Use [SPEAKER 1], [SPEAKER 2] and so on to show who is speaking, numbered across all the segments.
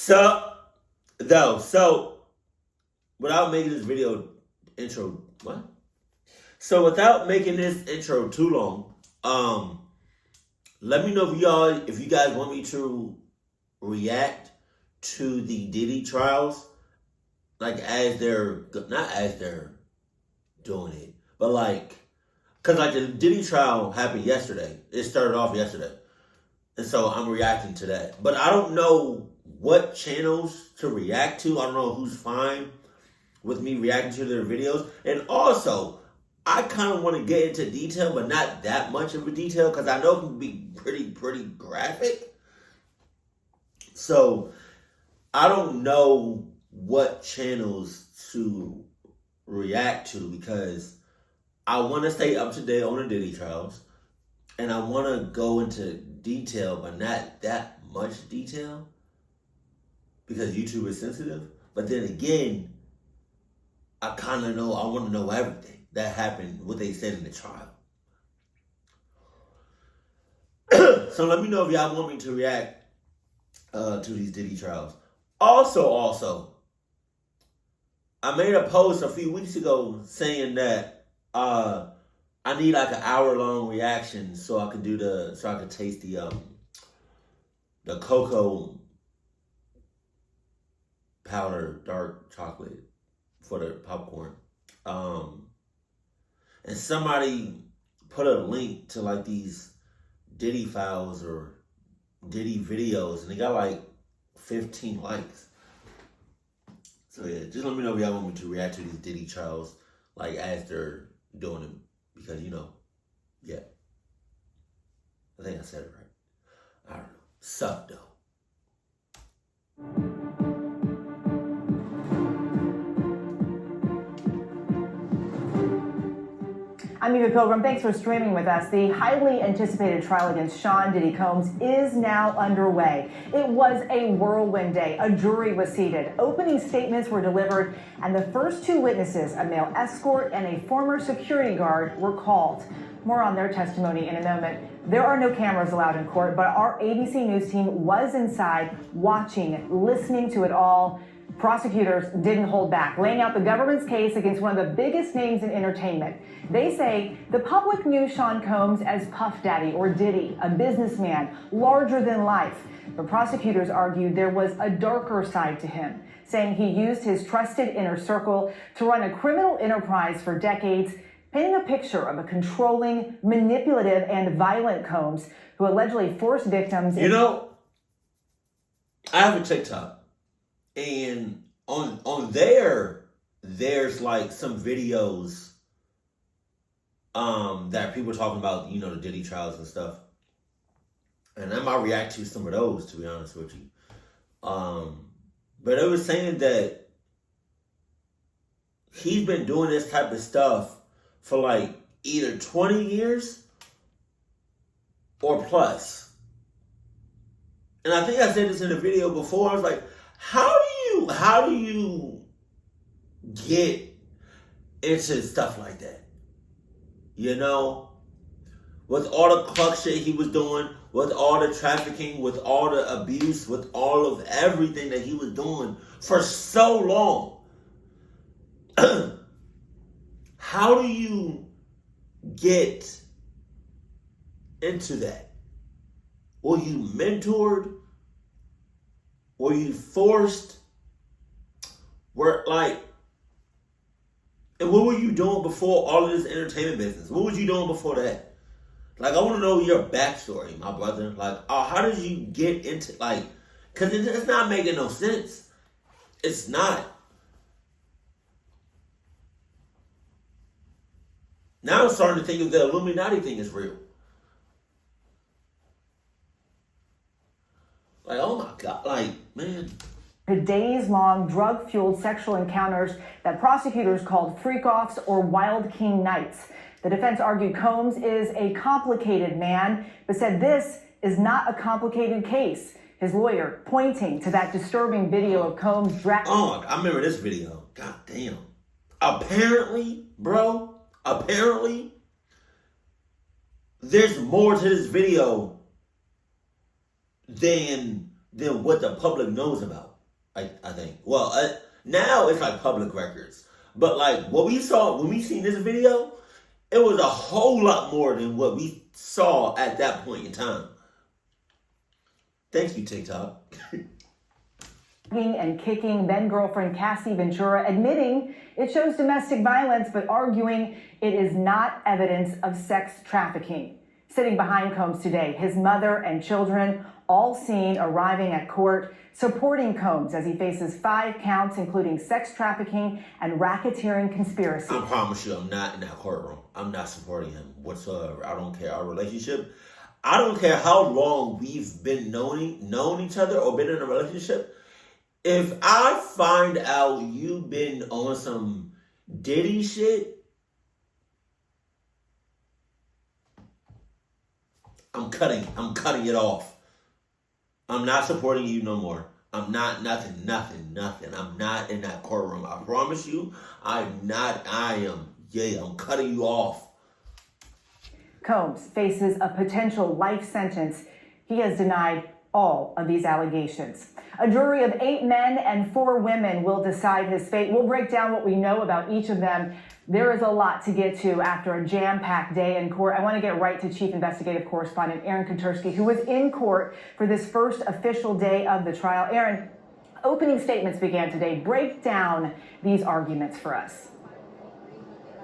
[SPEAKER 1] So without making this video intro, what? So without making this intro too long, let me know if you guys want me to react to the Diddy trials, like not as they're doing it, but like, cause like the Diddy trial happened yesterday. It started off yesterday, and so I'm reacting to that. But I don't know what channels to react to. I don't know who's fine with me reacting to their videos, and also I kind of want to get into detail, but not that much of a detail, because I know it can be pretty graphic. So I don't know what channels to react to, because I want to stay up to date on the Diddy trials, and I want to go into detail, but not that much detail, because YouTube is sensitive. But then again, I want to know everything that happened, what they said in the trial. So let me know if y'all want me to react to these Diddy trials. Also, I made a post a few weeks ago saying that I need like an hour-long reaction so I could taste the cocoa powder dark chocolate for the popcorn. And somebody put a link to like these Diddy files or Diddy videos, and they got like 15 likes. So yeah, just let me know if y'all want me to react to these Diddy trials, like as they're doing them, because yeah, I think I said it right. I don't know. Suck though.
[SPEAKER 2] I'm Eva Pilgrim. Thanks for streaming with us. The highly anticipated trial against Sean Diddy Combs is now underway. It was a whirlwind day. A jury was seated. Opening statements were delivered, and the first two witnesses, a male escort and a former security guard, were called. More on their testimony in a moment. There are no cameras allowed in court, but our ABC News team was inside, watching, listening to it all. Prosecutors didn't hold back, laying out the government's case against one of the biggest names in entertainment. They say the public knew Sean Combs as Puff Daddy or Diddy, a businessman, larger than life. But prosecutors argued there was a darker side to him, saying he used his trusted inner circle to run a criminal enterprise for decades, painting a picture of a controlling, manipulative, and violent Combs who allegedly forced victims.
[SPEAKER 1] I have a TikTok. And on there's like some videos that people are talking about, the Diddy trials and stuff. And I might react to some of those, to be honest with you. But it was saying that he's been doing this type of stuff for like either 20 years or plus. And I think I said this in a video before. I was like, how do you get into stuff like that? With all the cluck shit he was doing, with all the trafficking, with all the abuse, with all of everything that he was doing for so long. How do you get into that? Were you mentored? Were you forced? And what were you doing before all of this entertainment business? What was you doing before that? Like, I want to know your backstory, my brother. Like, how did you get into, because it's not making no sense. It's not. Now I'm starting to think if the Illuminati thing is real. Like, oh my God, man.
[SPEAKER 2] Days-long drug-fueled sexual encounters that prosecutors called freak-offs or Wild King nights. The defense argued Combs is a complicated man, but said this is not a complicated case. His lawyer pointing to that disturbing video of Combs dragging.
[SPEAKER 1] Oh, I remember this video. God damn. Apparently, there's more to this video than what the public knows about. I think. Well, now it's like public records. But like what we saw when we seen this video, it was a whole lot more than what we saw at that point in time. Thank you, TikTok.
[SPEAKER 2] And kicking then-girlfriend Cassie Ventura, admitting it shows domestic violence, but arguing it is not evidence of sex trafficking. Sitting behind Combs today, his mother and children all seen arriving at court, supporting Combs as he faces 5 counts, including sex trafficking and racketeering conspiracy.
[SPEAKER 1] I promise you, I'm not in that courtroom. I'm not supporting him whatsoever. I don't care our relationship. I don't care how long we've been known each other or been in a relationship. If I find out you've been on some Diddy shit, I'm cutting it off. I'm not supporting you no more. I'm not nothing. I'm not in that courtroom. I promise you, I'm cutting you off.
[SPEAKER 2] Combs faces a potential life sentence. He has denied all of these allegations. A jury of 8 men and 4 women will decide his fate. We'll break down what we know about each of them. There is a lot to get to after a jam-packed day in court. I want to get right to Chief Investigative Correspondent Aaron Katursky, who was in court for this first official day of the trial. Aaron, opening statements began today. Break down these arguments for us.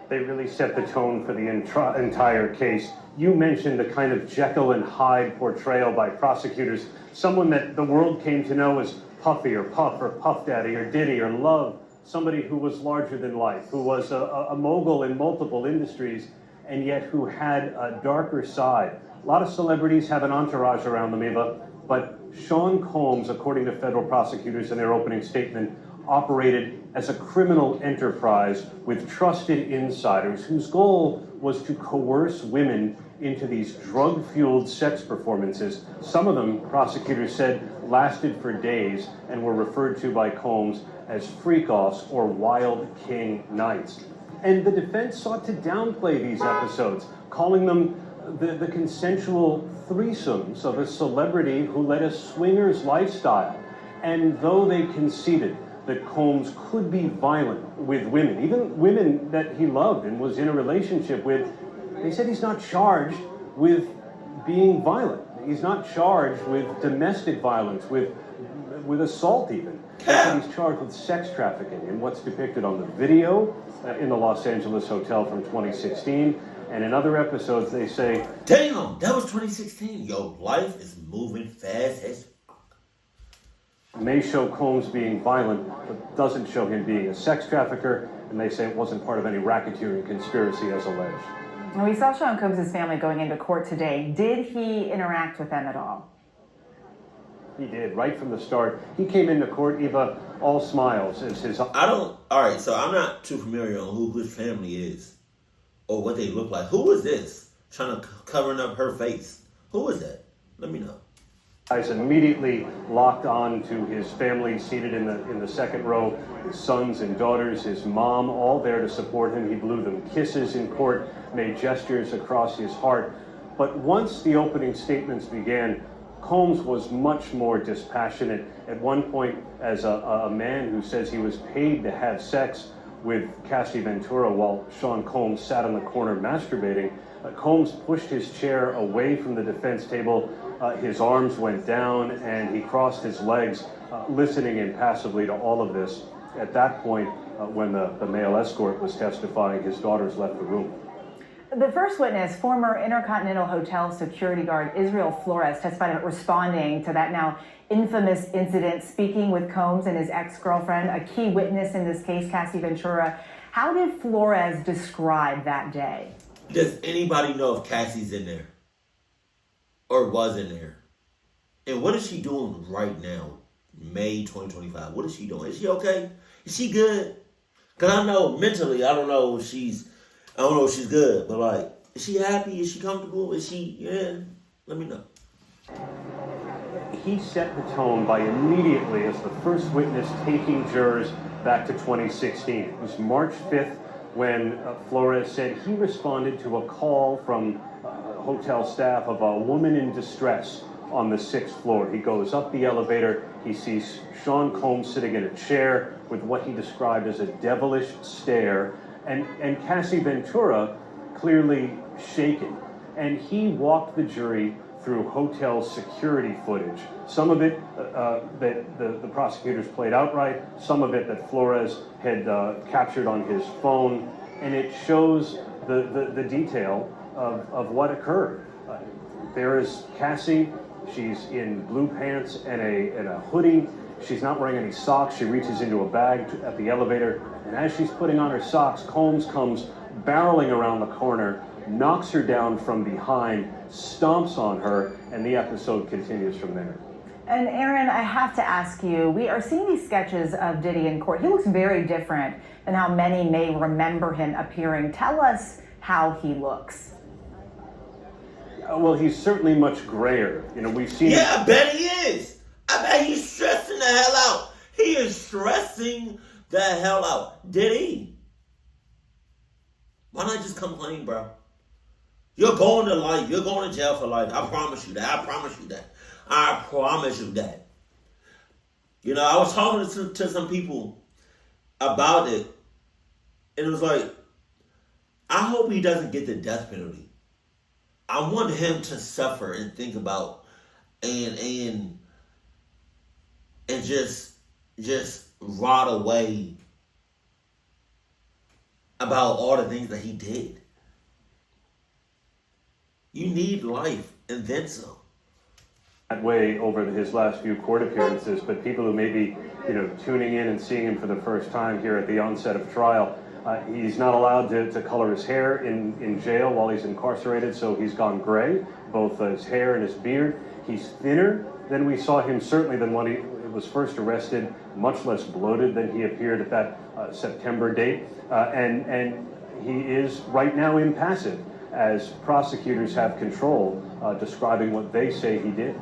[SPEAKER 3] They really set the tone for the entire case. You mentioned the kind of Jekyll and Hyde portrayal by prosecutors, someone that the world came to know as Puffy or Puff or Puff Daddy or Diddy or Love, somebody who was larger than life, who was a mogul in multiple industries, and yet who had a darker side. A lot of celebrities have an entourage around them, Eva, but Sean Combs, according to federal prosecutors in their opening statement, operated as a criminal enterprise with trusted insiders whose goal was to coerce women into these drug-fueled sex performances. Some of them, prosecutors said, lasted for days and were referred to by Combs as freak-offs or wild king nights. And the defense sought to downplay these episodes, calling them the consensual threesomes of a celebrity who led a swingers lifestyle. And though they conceded that Combs could be violent with women, even women that he loved and was in a relationship with, they said he's not charged with being violent. He's not charged with domestic violence, with assault even. They said he's charged with sex trafficking, and what's depicted on the video in the Los Angeles hotel from 2016. And in other episodes, they say,
[SPEAKER 1] damn, that was 2016. Yo, life is moving fast as
[SPEAKER 3] may show Combs being violent, but doesn't show him being a sex trafficker, and they say it wasn't part of any racketeering conspiracy as alleged.
[SPEAKER 2] We saw Sean Combs' family going into court today. Did he interact with them at all?
[SPEAKER 3] He did, right from the start. He came into court, Eva, all smiles as his...
[SPEAKER 1] Alright, so I'm not too familiar on who his family is or what they look like. Who is this trying to covering up her face? Who is that? Let me know.
[SPEAKER 3] Guys immediately locked on to his family seated in the second row, his sons and daughters, his mom, all there to support him. He blew them kisses in court, made gestures across his heart. But once the opening statements began, Combs was much more dispassionate. At one point, as a man who says he was paid to have sex with Cassie Ventura while Sean Combs sat on the corner masturbating, Combs pushed his chair away from the defense table. His arms went down and he crossed his legs, listening impassively to all of this. At that point, when the male escort was testifying, his daughters left the room.
[SPEAKER 2] The first witness, former Intercontinental Hotel security guard Israel Flores, testified about responding to that now infamous incident, speaking with Combs and his ex-girlfriend, a key witness in this case, Cassie Ventura. How did Flores describe that day?
[SPEAKER 1] Does anybody know if Cassie's in there? Or was in there? And what is she doing right now? May 2025. What is she doing? Is she okay? Is she good? Because I know mentally, I don't know if she's good, but like, is she happy? Is she comfortable? Is she, let me know.
[SPEAKER 3] He set the tone by immediately, as the first witness, taking jurors back to 2016. It was March 5th when Flores said he responded to a call from hotel staff of a woman in distress on the 6th floor. He goes up the elevator. He sees Sean Combs sitting in a chair with what he described as a devilish stare, and Cassie Ventura clearly shaken. And he walked the jury through hotel security footage. Some of it that the prosecutors played outright, some of it that Flores had captured on his phone, and it shows the detail of what occurred. There is Cassie. She's in blue pants and a hoodie. She's not wearing any socks. She reaches into a bag at the elevator, and as she's putting on her socks, Combs comes barreling around the corner, knocks her down from behind, stomps on her, and the episode continues from there.
[SPEAKER 2] And Aaron, I have to ask you, we are seeing these sketches of Diddy in court. He looks very different than how many may remember him appearing. Tell us how he looks.
[SPEAKER 3] Well, he's certainly much grayer. You know, we've seen...
[SPEAKER 1] Yeah, I bet he is. I bet he's stressing the hell out. He is stressing the hell out. Diddy, why not just come clean, bro? You're going to life. You're going to jail for life. I promise you that. I promise you that. I promise you that. You know, I was talking to some people about it, and it was like, I hope he doesn't get the death penalty. I want him to suffer and think about and just rot away about all the things that he did. You need life and then some.
[SPEAKER 3] That way over his last few court appearances, but people who may be, tuning in and seeing him for the first time here at the onset of trial, he's not allowed to color his hair in jail while he's incarcerated, so he's gone gray, both his hair and his beard. He's thinner than we saw him, certainly than when he was first arrested, much less bloated than he appeared at that September date, and he is right now impassive as prosecutors have control describing what they say he did.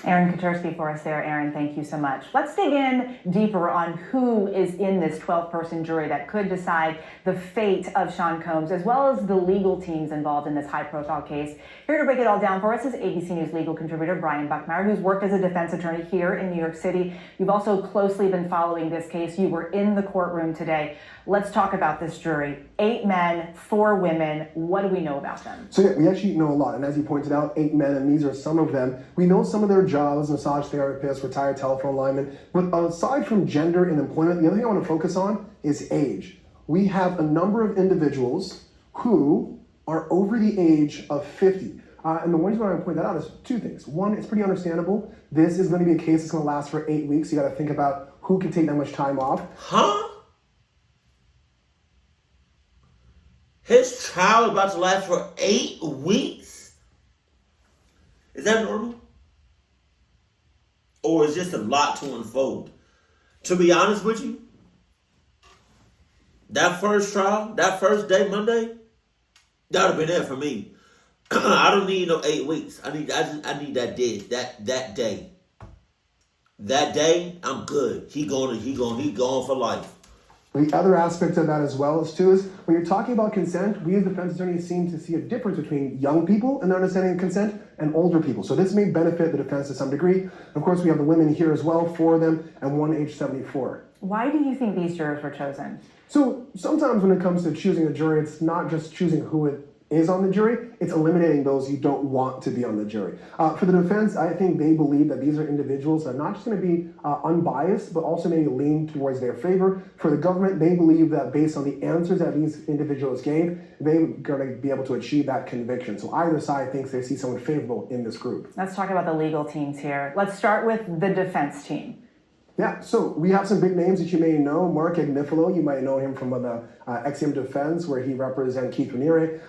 [SPEAKER 2] Aaron Katursky for us there. Aaron, thank you so much. Let's dig in deeper on who is in this 12-person jury that could decide the fate of Sean Combs, as well as the legal teams involved in this high-profile case. Here to break it all down for us is ABC News legal contributor Brian Buckmeyer, who's worked as a defense attorney here in New York City. You've also closely been following this case. You were in the courtroom today. Let's talk about this jury. 8 men, 4 women. What do we know about them?
[SPEAKER 4] So yeah, we actually know a lot. And as you pointed out, 8 men, and these are some of them. We know some of their jobs: massage therapists, retired telephone linemen. But aside from gender and employment, the other thing I want to focus on is age. We have a number of individuals who are over the age of 50. And the one reason why I point that out is 2 things. One, it's pretty understandable. This is going to be a case that's going to last for 8 weeks. You got to think about who can take that much time off.
[SPEAKER 1] Huh? His trial is about to last for 8 weeks? Is that normal? Or is just a lot to unfold? To be honest with you, that first trial, that first day, Monday, that would have been it for me. I don't need no 8 weeks. I need that day. That day. That day, I'm good. He going for life.
[SPEAKER 4] The other aspect of that as well is when you're talking about consent, we as defense attorneys seem to see a difference between young people and their understanding of consent and older people. So this may benefit the defense to some degree. Of course, we have the women here as well, 4 of them, and 1 age 74.
[SPEAKER 2] Why do you think these jurors were chosen?
[SPEAKER 4] So sometimes when it comes to choosing a jury, it's not just choosing who it is on the jury, it's eliminating those you don't want to be on the jury. For the defense, I think they believe that these are individuals that are not just going to be unbiased, but also maybe lean towards their favor. For the government, they believe that based on the answers that these individuals gave, they're going to be able to achieve that conviction. So either side thinks they see someone favorable in this group.
[SPEAKER 2] Let's talk about the legal teams here. Let's start with the defense team.
[SPEAKER 4] Yeah, so we have some big names that you may know. Mark Agnifilo, you might know him from the XM Defense, where he represents Keith Raniere.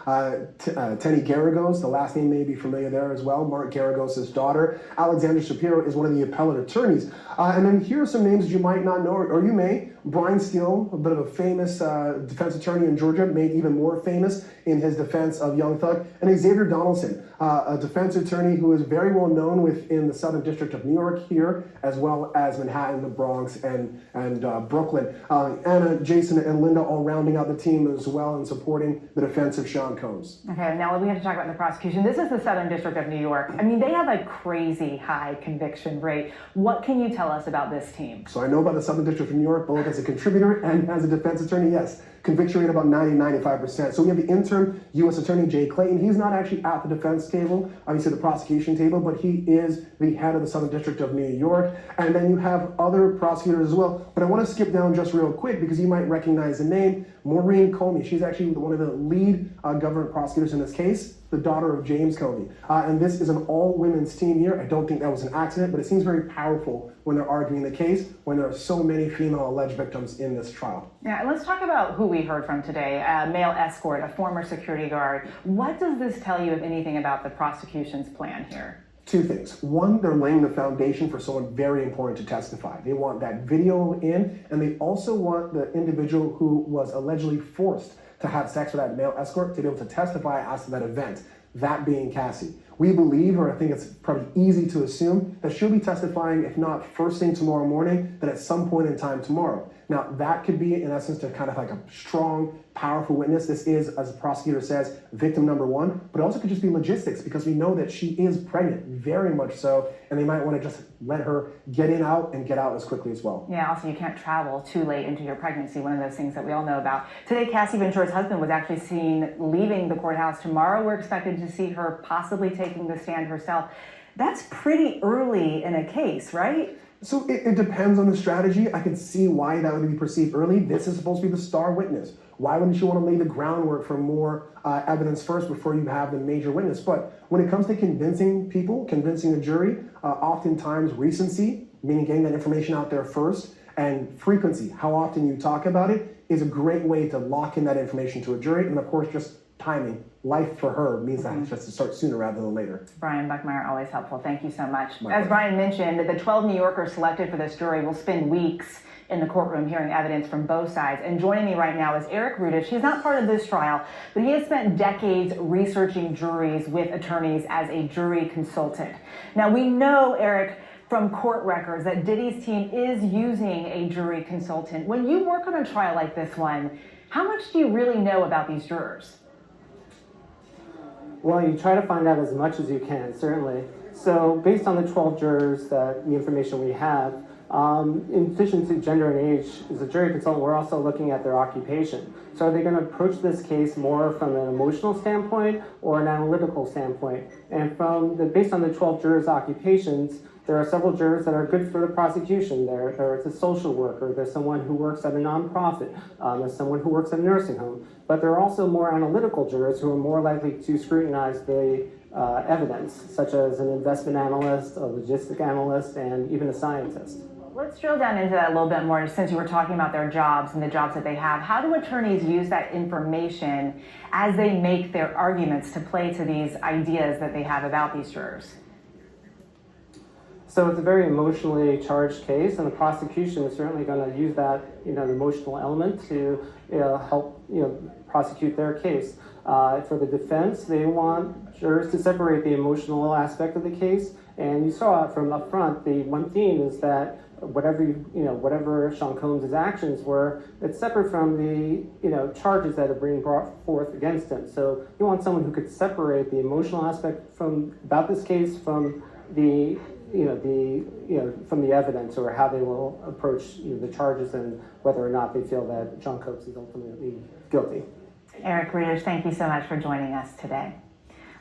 [SPEAKER 4] Tenny Garagos, the last name may be familiar there as well. Mark Garagos' daughter. Alexander Shapiro is one of the appellate attorneys. And then here are some names that you might not know, or you may. Brian Steele, a bit of a famous defense attorney in Georgia, made even more famous in his defense of Young Thug, and Xavier Donaldson, a defense attorney who is very well known within the Southern District of New York here, as well as Manhattan, the Bronx, and Brooklyn. Anna, Jason, and Linda all rounding out the team as well and supporting the defense of Sean Combs.
[SPEAKER 2] Okay, now we have to talk about the prosecution. This is the Southern District of New York. I mean, they have a crazy high conviction rate. What can you tell us about this team?
[SPEAKER 4] So I know about the Southern District of New York, both as a contributor and as a defense attorney, yes. Conviction rate about 90-95%. So we have the interim U.S. Attorney Jay Clayton. He's not actually at the defense table, obviously the prosecution table, but he is the head of the Southern District of New York. And then you have other prosecutors as well. But I want to skip down just real quick because you might recognize the name, Maureen Comey. She's actually one of the lead government prosecutors in this case, the daughter of James Comey. And this is an all-women's team here. I don't think that was an accident, but it seems very powerful when they're arguing the case, when there are so many female alleged victims in this trial.
[SPEAKER 2] Yeah, and let's talk about who we heard from today, a male escort, a former security guard. What does this tell you, if anything, about the prosecution's plan here?
[SPEAKER 4] Two things. One, they're laying the foundation for someone very important to testify. They want that video in, and they also want the individual who was allegedly forced to have sex with that male escort to be able to testify as to that event, that being Cassie. We believe, or I think it's probably easy to assume, that she'll be testifying, if not first thing tomorrow morning, then at some point in time tomorrow. Now, that could be, in essence, to kind of like a strong, powerful witness. This is, as the prosecutor says, victim number one, but it also could just be logistics because we know that she is pregnant, very much so, and they might want to just let her get in, out, and get out as quickly as well.
[SPEAKER 2] Yeah, also you can't travel too late into your pregnancy, one of those things that we all know about. Today, Cassie Ventura's husband was actually seen leaving the courthouse. Tomorrow, we're expected to see her possibly taking the stand herself. That's pretty early in a case, right?
[SPEAKER 4] So it depends on the strategy. I can see why that would be perceived early. This is supposed to be the star witness. Why wouldn't you want to lay the groundwork for more evidence first before you have the major witness? But when it comes to convincing people, convincing a jury, oftentimes recency, meaning getting that information out there first, and frequency, how often you talk about it, is a great way to lock in that information to a jury. And of course, just timing. Life for her means that just to start sooner rather than later.
[SPEAKER 2] Brian Buckmeyer, always helpful. Thank you so much.
[SPEAKER 4] My
[SPEAKER 2] As
[SPEAKER 4] pleasure.
[SPEAKER 2] Brian mentioned, the 12 New Yorkers selected for this jury will spend weeks in the courtroom hearing evidence from both sides. And joining me right now is Eric Rudish. He's not part of this trial, but he has spent decades researching juries with attorneys as a jury consultant. Now, we know, Eric, from court records that Diddy's team is using a jury consultant. When you work on a trial like this one, how much do you really know about these jurors?
[SPEAKER 5] Well, you try to find out as much as you can, certainly. So based on the 12 jurors, the information we have, in addition to gender and age, as a jury consultant, we're also looking at their occupation. So are they going to approach this case more from an emotional standpoint or an analytical standpoint? And based on the 12 jurors' occupations, there are several jurors that are good for the prosecution. There's a social worker, there's someone who works at a nonprofit, there's someone who works at a nursing home. But there are also more analytical jurors who are more likely to scrutinize the evidence, such as an investment analyst, a logistic analyst, and even a scientist.
[SPEAKER 2] Let's drill down into that a little bit more, since you were talking about their jobs and the jobs that they have. How do attorneys use that information as they make their arguments to play to these ideas that they have about these jurors?
[SPEAKER 5] So it's a very emotionally charged case, and the prosecution is certainly going to use that, the emotional element to help, prosecute their case. For the defense, they want jurors to separate the emotional aspect of the case, and you saw it from up front. The one theme is that whatever Sean Combs' actions were, it's separate from the charges that are being brought forth against him. So you want someone who could separate the emotional aspect about this case from the from the evidence, or how they will approach the charges and whether or not they feel that Sean Combs is ultimately guilty.
[SPEAKER 2] Eric Rudish, thank you so much for joining us today.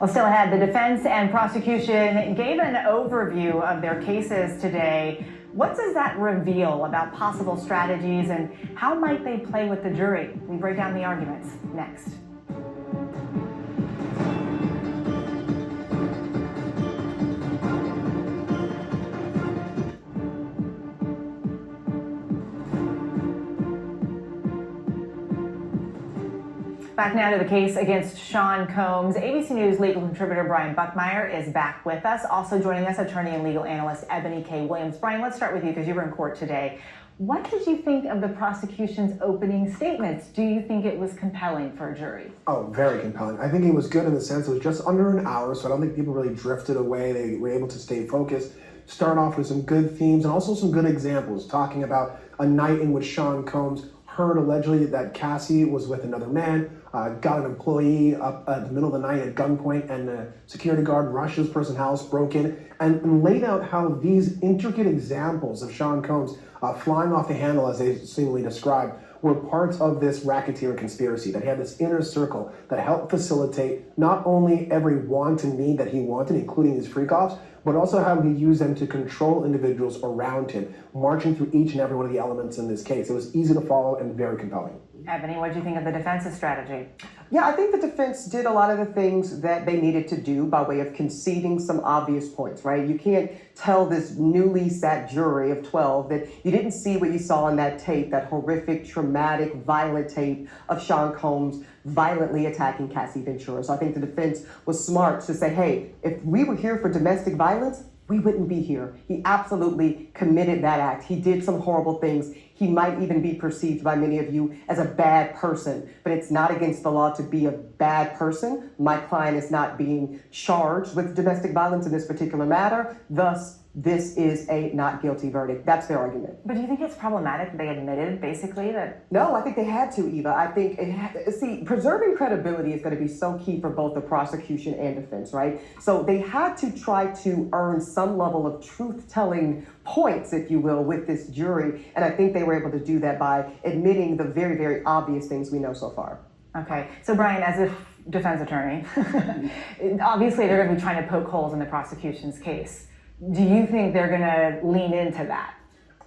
[SPEAKER 2] Well, still ahead, the defense and prosecution gave an overview of their cases today. What does that reveal about possible strategies, and how might they play with the jury? We break down the arguments next. Back now to the case against Sean Combs. ABC News legal contributor Brian Buckmeyer is back with us. Also joining us, attorney and legal analyst Ebony K. Williams. Brian, let's start with you because you were in court today. What did you think of the prosecution's opening statements? Do you think it was compelling for a jury?
[SPEAKER 4] Oh, very compelling. I think it was good in the sense it was just under an hour, so I don't think people really drifted away. They were able to stay focused, start off with some good themes and also some good examples, talking about a night in which Sean Combs heard allegedly that Cassie was with another man, got an employee up at the middle of the night at gunpoint, and the security guard rushed his person's house, broke in, and laid out how these intricate examples of Sean Combs flying off the handle, as they seemingly described, were parts of this racketeer conspiracy, that he had this inner circle that helped facilitate not only every want and need that he wanted, including his freak-offs, but also how he used them to control individuals around him, marching through each and every one of the elements in this case. It was easy to follow and very compelling.
[SPEAKER 2] Ebony, what do you think of the defense's strategy?
[SPEAKER 6] Yeah, I think the defense did a lot of the things that they needed to do by way of conceding some obvious points, right? You can't tell this newly sat jury of 12 that you didn't see what you saw on that tape, that horrific, traumatic, violent tape of Sean Combs violently attacking Cassie Ventura. So I think the defense was smart to say, hey, if we were here for domestic violence, we wouldn't be here. He absolutely committed that act. He did some horrible things. He might even be perceived by many of you as a bad person, but it's not against the law to be a bad person. My client is not being charged with domestic violence in this particular matter. Thus, this is a not guilty verdict. That's their argument.
[SPEAKER 2] But do you think it's problematic that they admitted, basically, that...
[SPEAKER 6] No, I think they had to, Eva. I think, preserving credibility is going to be so key for both the prosecution and defense, right? So they had to try to earn some level of truth-telling points, if you will, with this jury. And I think they were able to do that by admitting the very, very obvious things we know so far.
[SPEAKER 2] Okay. So, Brian, as a defense attorney, obviously they're going to be trying to poke holes in the prosecution's case. Do you think they're going to lean into that?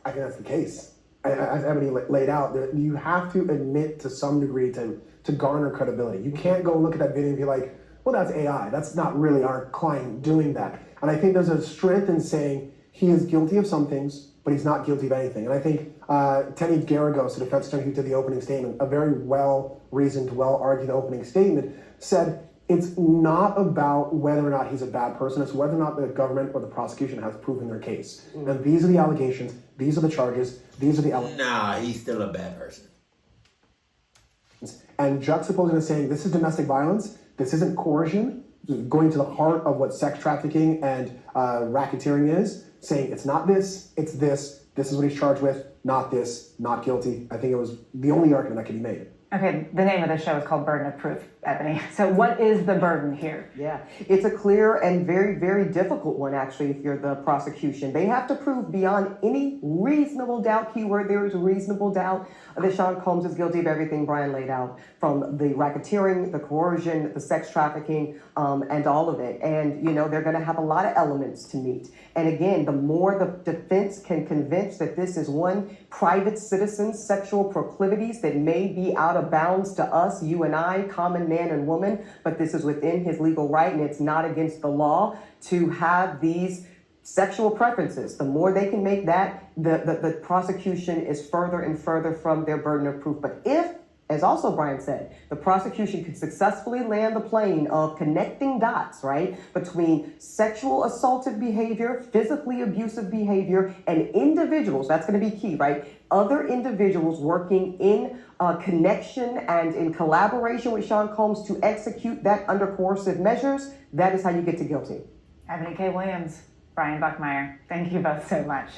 [SPEAKER 4] I think that's the case. As Ebony laid out, you have to admit to some degree to garner credibility. You can't go look at that video and be like, well, that's AI. That's not really our client doing that. And I think there's a strength in saying he is guilty of some things, but he's not guilty of anything. And I think Tenny Garagos, the defense attorney who did the opening statement, a very well-reasoned, well-argued opening statement, said it's not about whether or not he's a bad person, it's whether or not the government or the prosecution has proven their case. And these are the allegations, these are the charges, these are the elements.
[SPEAKER 1] Nah, he's still a bad person.
[SPEAKER 4] And juxtaposing and saying this is domestic violence, this isn't coercion, going to the heart of what sex trafficking and racketeering is, saying it's not this, it's this is what he's charged with, not this, not guilty. I think it was the only argument that could be made.
[SPEAKER 2] Okay, the name of the show is called Burden of Proof, Ebony. So what is the burden here?
[SPEAKER 6] Yeah, it's a clear and very, very difficult one, actually, if you're the prosecution. They have to prove beyond any reasonable doubt, keyword there is reasonable doubt, that Sean Combs is guilty of everything Brian laid out, from the racketeering, the coercion, the sex trafficking, and all of it. And, they're going to have a lot of elements to meet. And again, the more the defense can convince that this is one private citizen's sexual proclivities that may be out of bounds to us, you and I, common man and woman, but this is within his legal right and it's not against the law to have these sexual preferences. The more they can make that, the prosecution is further and further from their burden of proof. But if, as also Brian said, the prosecution could successfully land the plane of connecting dots, right, between sexual assaultive behavior, physically abusive behavior, and individuals, that's going to be key, right, other individuals working in connection and in collaboration with Sean Combs to execute that under coercive measures, that is how you get to guilty.
[SPEAKER 2] Ebony K. Williams, Brian Buckmeyer, thank you both so much.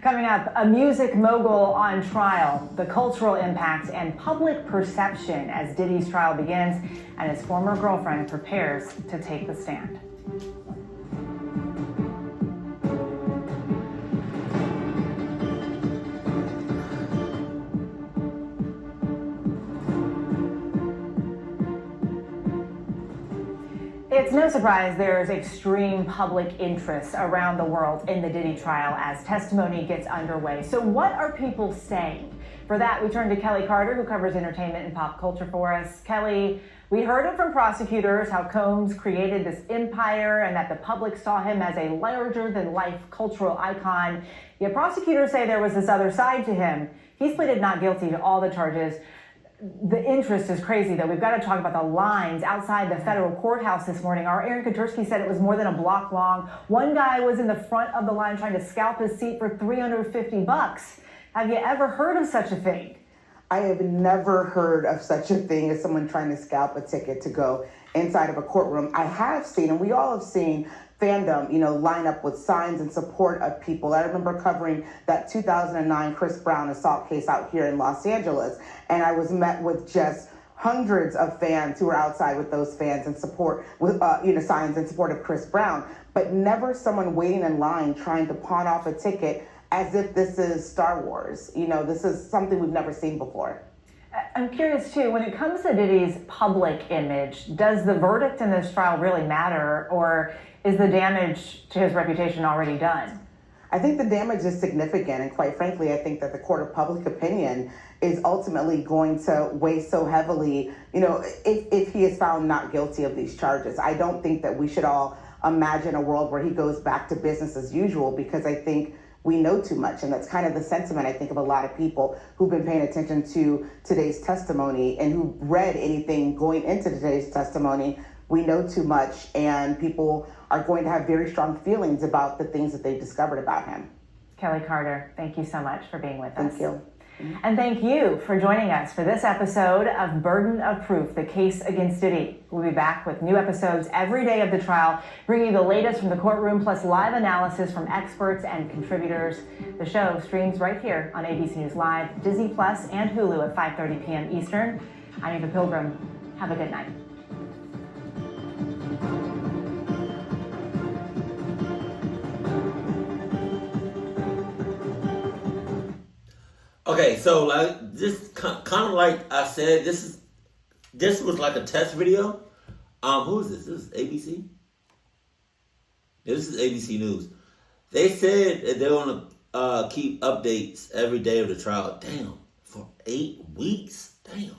[SPEAKER 2] Coming up, a music mogul on trial, the cultural impact and public perception as Diddy's trial begins and his former girlfriend prepares to take the stand. It's no surprise there's extreme public interest around the world in the Diddy trial as testimony gets underway. So what are people saying? For that, we turn to Kelly Carter, who covers entertainment and pop culture for us. Kelly, we heard it from prosecutors how Combs created this empire and that the public saw him as a larger-than-life cultural icon. Yet prosecutors say there was this other side to him. He's pleaded not guilty to all the charges. The interest is crazy, though. We've got to talk about the lines outside the federal courthouse this morning. Our Aaron Katursky said it was more than a block long. One guy was in the front of the line trying to scalp his seat for $350. Have you ever heard of such a thing?
[SPEAKER 7] I have never heard of such a thing as someone trying to scalp a ticket to go inside of a courtroom. I have seen, and we all have seen, fandom, line up with signs in support of people. I remember covering that 2009 Chris Brown assault case out here in Los Angeles, and I was met with just hundreds of fans who were outside with those fans in support, with signs in support of Chris Brown, but never someone waiting in line trying to pawn off a ticket as if this is Star Wars. This is something we've never seen before.
[SPEAKER 2] I'm curious too, when it comes to Diddy's public image, does the verdict in this trial really matter, or is the damage to his reputation already done?
[SPEAKER 7] I think the damage is significant, and quite frankly, I think that the court of public opinion is ultimately going to weigh so heavily, if he is found not guilty of these charges. I don't think that we should all imagine a world where he goes back to business as usual, because I think we know too much. And that's kind of the sentiment, I think, of a lot of people who've been paying attention to today's testimony and who read anything going into today's testimony. We know too much, and people are going to have very strong feelings about the things that they've discovered about him.
[SPEAKER 2] Kelly Carter, thank you so much for being with us.
[SPEAKER 7] Thank you.
[SPEAKER 2] And thank you for joining us for this episode of Burden of Proof, the case against Diddy. We'll be back with new episodes every day of the trial, bringing you the latest from the courtroom, plus live analysis from experts and contributors. The show streams right here on ABC News Live, Disney Plus, and Hulu at 5:30 p.m. Eastern. I'm Eva Pilgrim. Have a good night.
[SPEAKER 1] Okay, so like this kind of like I said, this was like a test video. Who is this? This is ABC. This is ABC News. They said that they're gonna keep updates every day of the trial. Damn, for 8 weeks. Damn.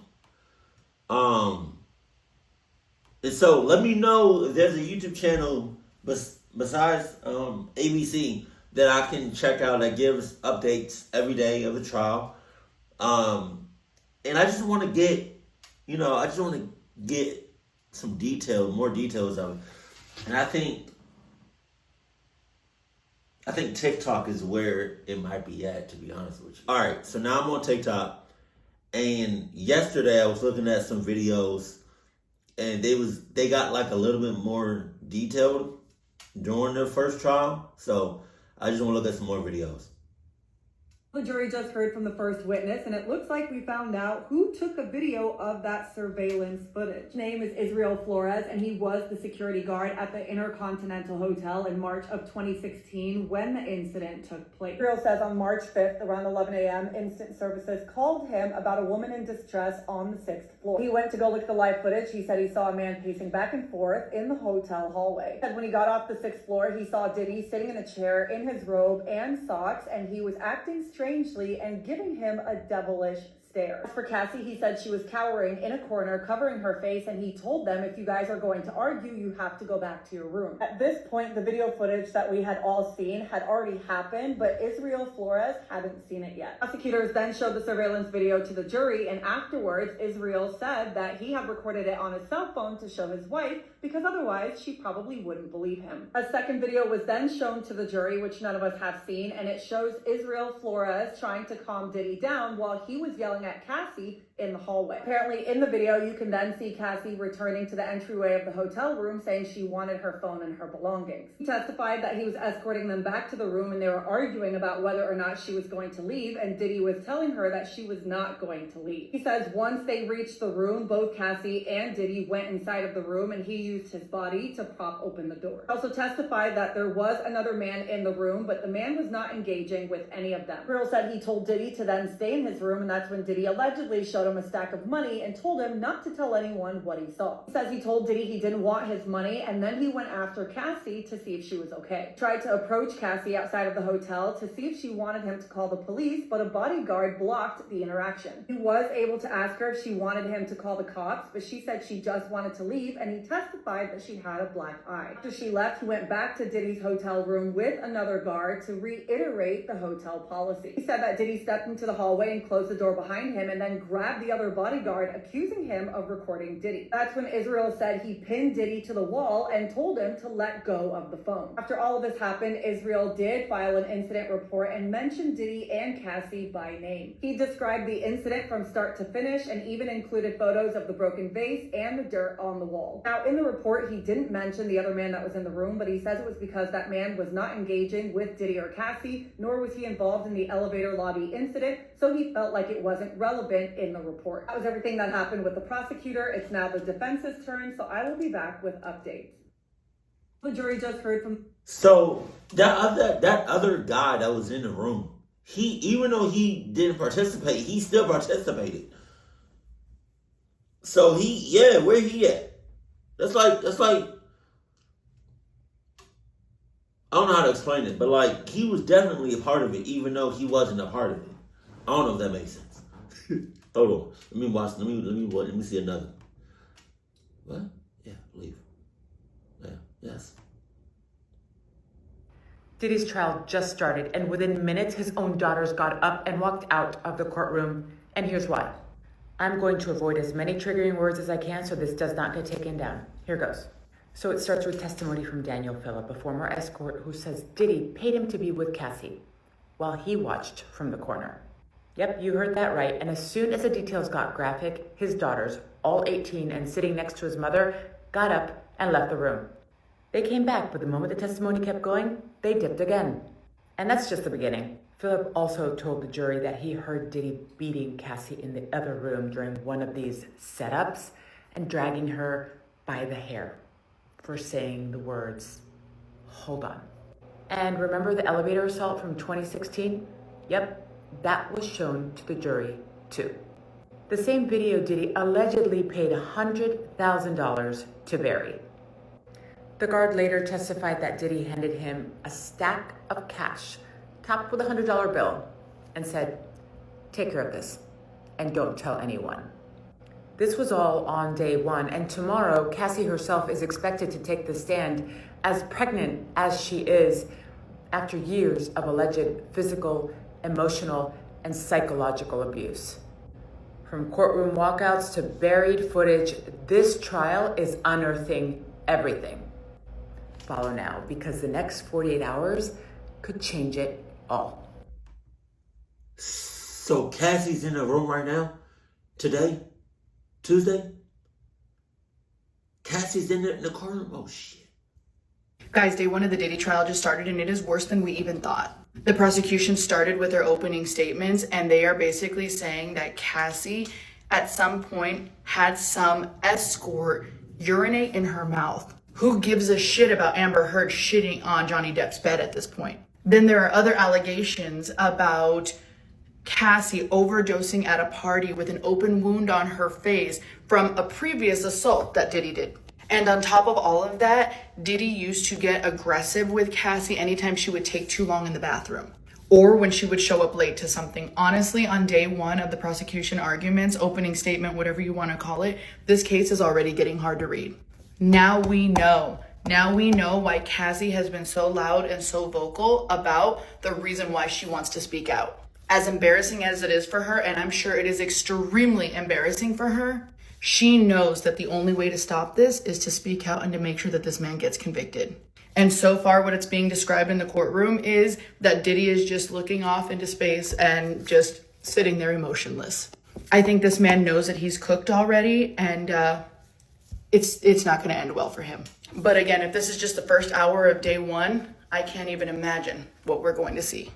[SPEAKER 1] And so let me know if there's a YouTube channel besides ABC that I can check out that gives updates every day of the trial. And I just want to get, some more details of it. And I think TikTok is where it might be at, to be honest with you. All right, so now I'm on TikTok, and yesterday I was looking at some videos, and they got like a little bit more detailed during their first trial. So I just want to look at some more videos.
[SPEAKER 8] The jury just heard from the first witness, and it looks like we found out who took a video of that surveillance footage. His name is Israel Flores, and he was the security guard at the Intercontinental Hotel in March of 2016 when the incident took place. Israel says on March 5th, around 11 a.m., instant services called him about a woman in distress on the 6th floor. He went to go look at the live footage. He said he saw a man pacing back and forth in the hotel hallway. He said when he got off the 6th floor, he saw Diddy sitting in a chair in his robe and socks, and he was acting strangely and giving him a devilish stare. As for Cassie, he said she was cowering in a corner, covering her face, and he told them, if you guys are going to argue, you have to go back to your room. At this point, the video footage that we had all seen had already happened, but Israel Flores hadn't seen it yet. Prosecutors then showed the surveillance video to the jury, and afterwards, Israel said that he had recorded it on his cell phone to show his wife, because otherwise she probably wouldn't believe him. A second video was then shown to the jury, which none of us have seen, and it shows Israel Flores trying to calm Diddy down while he was yelling at Cassie in the hallway. Apparently in the video, you can then see Cassie returning to the entryway of the hotel room saying she wanted her phone and her belongings. He testified that he was escorting them back to the room and they were arguing about whether or not she was going to leave, and Diddy was telling her that she was not going to leave. He says once they reached the room, both Cassie and Diddy went inside of the room and he used his body to prop open the door. He also testified that there was another man in the room, but the man was not engaging with any of them. Girl said he told Diddy to then stay in his room, and that's when Diddy allegedly showed him a stack of money and told him not to tell anyone what he saw. He says he told Diddy he didn't want his money, and then he went after Cassie to see if she was okay. He tried to approach Cassie outside of the hotel to see if she wanted him to call the police, but a bodyguard blocked the interaction. He was able to ask her if she wanted him to call the cops, but she said she just wanted to leave, and he testified that she had a black eye. After she left, he went back to Diddy's hotel room with another guard to reiterate the hotel policy. He said that Diddy stepped into the hallway and closed the door behind behind him and then grabbed the other bodyguard, accusing him of recording Diddy. That's when Israel said he pinned Diddy to the wall and told him to let go of the phone. After all of this happened, Israel did file an incident report and mentioned Diddy and Cassie by name. He described the incident from start to finish and even included photos of the broken vase and the dirt on the wall. Now, in the report, he didn't mention the other man that was in the room, but he says it was because that man was not engaging with Diddy or Cassie, nor was he involved in the elevator lobby incident, so he felt like it wasn't relevant in the report. That was everything that happened with the prosecutor. It's now the defense's turn, so I will be back with updates. The jury just heard from...
[SPEAKER 1] So that other guy that was in the room, even though he didn't participate, he still participated. So where he at? That's like I don't know how to explain it, but like he was definitely a part of it, even though he wasn't a part of it. I don't know if that makes sense. Hold on. Let me watch. Let me see another. What? Yeah, leave. Yeah, yes.
[SPEAKER 9] Diddy's trial just started, and within minutes, his own daughters got up and walked out of the courtroom. And here's why. I'm going to avoid as many triggering words as I can so this does not get taken down. Here goes. So it starts with testimony from Daniel Phillip, a former escort who says Diddy paid him to be with Cassie while he watched from the corner. Yep, you heard that right. And as soon as the details got graphic, his daughters, all 18 and sitting next to his mother, got up and left the room. They came back, but the moment the testimony kept going, they dipped again. And that's just the beginning. Phillip also told the jury that he heard Diddy beating Cassie in the other room during one of these setups and dragging her by the hair for saying the words, "Hold on." And remember the elevator assault from 2016? Yep, that was shown to the jury too. The same video Diddy allegedly paid $100,000 to bury. The guard later testified that Diddy handed him a stack of cash topped with a $100 bill and said, "Take care of this and don't tell anyone." This was all on day one, and tomorrow, Cassie herself is expected to take the stand as pregnant as she is after years of alleged physical, emotional, and psychological abuse. From courtroom walkouts to buried footage, this trial is unearthing everything. Follow now, because the next 48 hours could change it all.
[SPEAKER 1] So Cassie's in the room right now? Today? Tuesday? Cassie's in the courtroom? Oh, shit.
[SPEAKER 10] Guys, day one of the Diddy trial just started, and it is worse than we even thought. The prosecution started with their opening statements, and they are basically saying that Cassie, at some point, had some escort urinate in her mouth. Who gives a shit about Amber Heard shitting on Johnny Depp's bed at this point? Then there are other allegations about Cassie overdosing at a party with an open wound on her face from a previous assault that Diddy did. And on top of all of that, Diddy used to get aggressive with Cassie anytime she would take too long in the bathroom or when she would show up late to something. Honestly, on day one of the prosecution arguments, opening statement, whatever you want to call it, this case is already getting hard to read. Now we know why Cassie has been so loud and so vocal about the reason why she wants to speak out. As embarrassing as it is for her, and I'm sure it is extremely embarrassing for her, she knows that the only way to stop this is to speak out and to make sure that this man gets convicted. And so far, what it's being described in the courtroom is that Diddy is just looking off into space and just sitting there emotionless. I think this man knows that he's cooked already, and it's not going to end well for him. But again, if this is just the first hour of day one, I can't even imagine what we're going to see.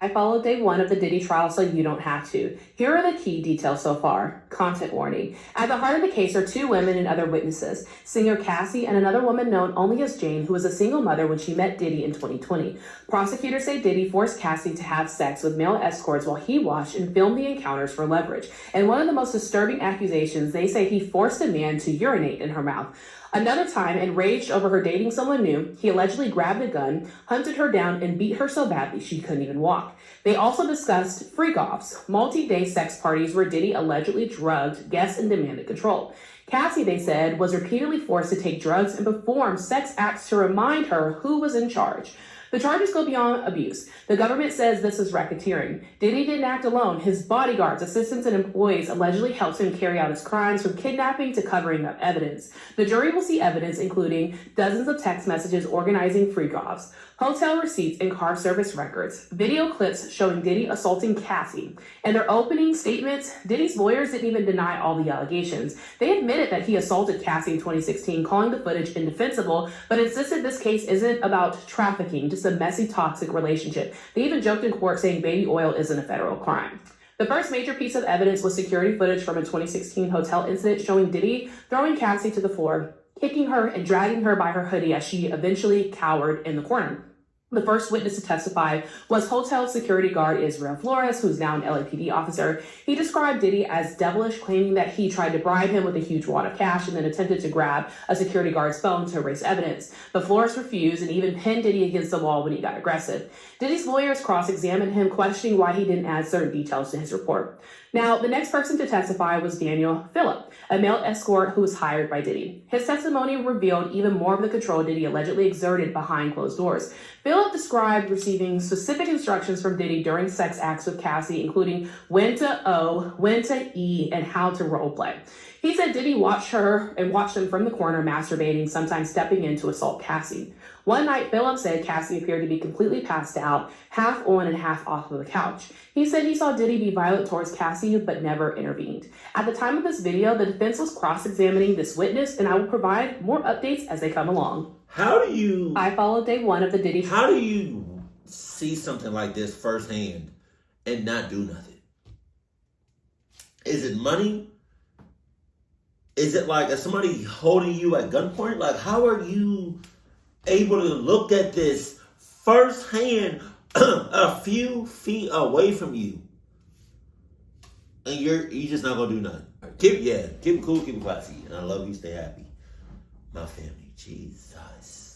[SPEAKER 11] I followed day one of the Diddy trial, so you don't have to. Here are the key details so far. Content warning. At the heart of the case are two women and other witnesses, singer Cassie and another woman known only as Jane, who was a single mother when she met Diddy in 2020. Prosecutors say Diddy forced Cassie to have sex with male escorts while he watched and filmed the encounters for leverage. And one of the most disturbing accusations, they say he forced a man to urinate in her mouth. Another time, enraged over her dating someone new, he allegedly grabbed a gun, hunted her down, and beat her so badly she couldn't even walk. They also discussed freak-offs, multi-day sex parties where Diddy allegedly drugged guests and demanded control. Cassie, they said, was repeatedly forced to take drugs and perform sex acts to remind her who was in charge. The charges go beyond abuse. The government says this is racketeering. Diddy didn't act alone. His bodyguards, assistants, and employees allegedly helped him carry out his crimes, from kidnapping to covering up evidence. The jury will see evidence including dozens of text messages organizing free golfs, hotel receipts and car service records, video clips showing Diddy assaulting Cassie. In their opening statements, Diddy's lawyers didn't even deny all the allegations. They admitted that he assaulted Cassie in 2016, calling the footage indefensible, but insisted this case isn't about trafficking, just a messy, toxic relationship. They even joked in court saying baby oil isn't a federal crime. The first major piece of evidence was security footage from a 2016 hotel incident showing Diddy throwing Cassie to the floor, kicking her and dragging her by her hoodie as she eventually cowered in the corner. The first witness to testify was hotel security guard Israel Flores, who's now an LAPD officer. He described Diddy as devilish, claiming that he tried to bribe him with a huge wad of cash and then attempted to grab a security guard's phone to erase evidence. But Flores refused and even pinned Diddy against the wall when he got aggressive. Diddy's lawyers cross-examined him, questioning why he didn't add certain details to his report. Now, the next person to testify was Daniel Phillip, a male escort who was hired by Diddy. His testimony revealed even more of the control Diddy allegedly exerted behind closed doors. Phillip described receiving specific instructions from Diddy during sex acts with Cassie, including when to O, when to E, and how to role play. He said Diddy watched her and watched him from the corner masturbating, sometimes stepping in to assault Cassie. One night, Phillip said Cassie appeared to be completely passed out, half on and half off of the couch. He said he saw Diddy be violent towards Cassie, but never intervened. At the time of this video, the defense was cross-examining this witness, and I will provide more updates as they come along.
[SPEAKER 1] I
[SPEAKER 11] followed day one of the Diddy.
[SPEAKER 1] How do you see something like this firsthand and not do nothing? Is it money? Is it like somebody holding you at gunpoint? Like, how are you able to look at this firsthand a few feet away from you, and you're just not gonna do nothing? Keep it cool, keep it classy, and I love you. Stay happy, my family. Jesus.